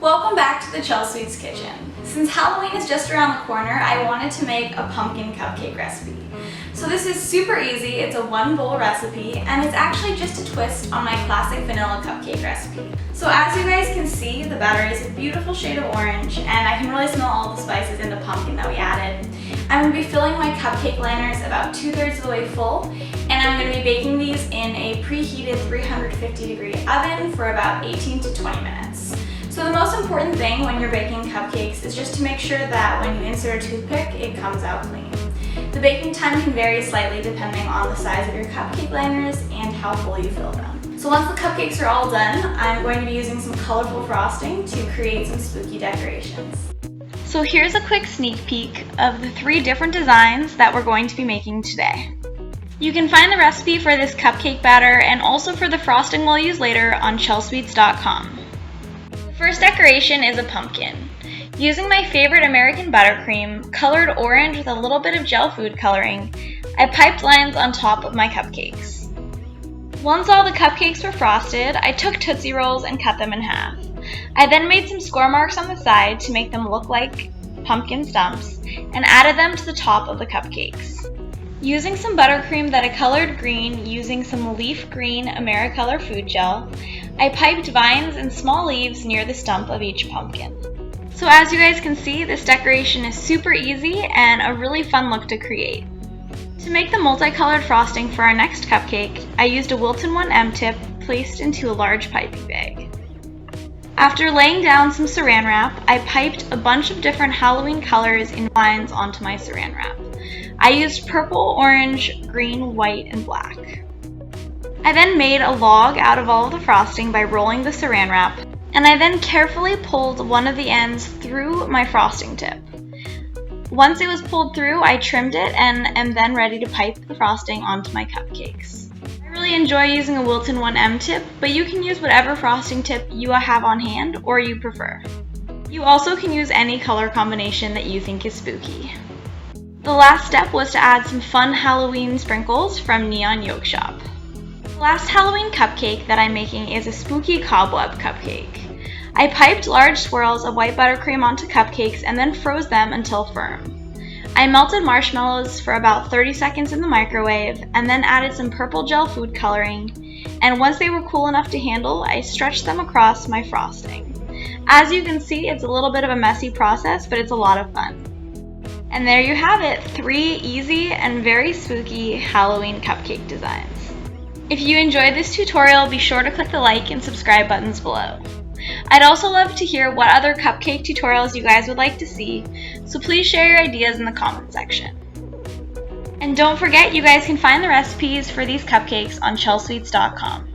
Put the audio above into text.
Welcome back to the Chelsweets kitchen. Since Halloween is just around the corner, I wanted to make a pumpkin cupcake recipe. So this is super easy, it's a one bowl recipe, and it's actually just a twist on my classic vanilla cupcake recipe. So as you guys can see, the batter is a beautiful shade of orange, and I can really smell all the spices in the pumpkin that we added. I'm going to be filling my cupcake liners about 2/3 of the way full, and I'm going to be baking these in a preheated 350-degree oven for about 18 to 20 minutes. So the most important thing when you're baking cupcakes is just to make sure that when you insert a toothpick, it comes out clean. The baking time can vary slightly depending on the size of your cupcake liners and how full you fill them. So once the cupcakes are all done, I'm going to be using some colorful frosting to create some spooky decorations. So here's a quick sneak peek of the 3 different designs that we're going to be making today. You can find the recipe for this cupcake batter and also for the frosting we'll use later on Chelsweets.com. The first decoration is a pumpkin. Using my favorite American buttercream, colored orange with a little bit of gel food coloring, I piped lines on top of my cupcakes. Once all the cupcakes were frosted, I took Tootsie Rolls and cut them in half. I then made some score marks on the side to make them look like pumpkin stumps and added them to the top of the cupcakes. Using some buttercream that I colored green using some leaf green Americolor food gel, I piped vines and small leaves near the stump of each pumpkin. So as you guys can see, this decoration is super easy and a really fun look to create. To make the multicolored frosting for our next cupcake, I used a Wilton 1M tip placed into a large piping bag. After laying down some saran wrap, I piped a bunch of different Halloween colors in lines onto my saran wrap. I used purple, orange, green, white, and black. I then made a log out of all of the frosting by rolling the saran wrap, and I then carefully pulled one of the ends through my frosting tip. Once it was pulled through, I trimmed it and am then ready to pipe the frosting onto my cupcakes. I really enjoy using a Wilton 1M tip, but you can use whatever frosting tip you have on hand or you prefer. You also can use any color combination that you think is spooky. The last step was to add some fun Halloween sprinkles from Neon Yolk Shop. The last Halloween cupcake that I'm making is a spooky cobweb cupcake. I piped large swirls of white buttercream onto cupcakes and then froze them until firm. I melted marshmallows for about 30 seconds in the microwave and then added some purple gel food coloring, and once they were cool enough to handle, I stretched them across my frosting. As you can see, it's a little bit of a messy process, but it's a lot of fun. And there you have it, 3 easy and very spooky Halloween cupcake designs. If you enjoyed this tutorial, be sure to click the like and subscribe buttons below. I'd also love to hear what other cupcake tutorials you guys would like to see, so please share your ideas in the comment section. And don't forget, you guys can find the recipes for these cupcakes on Chelsweets.com.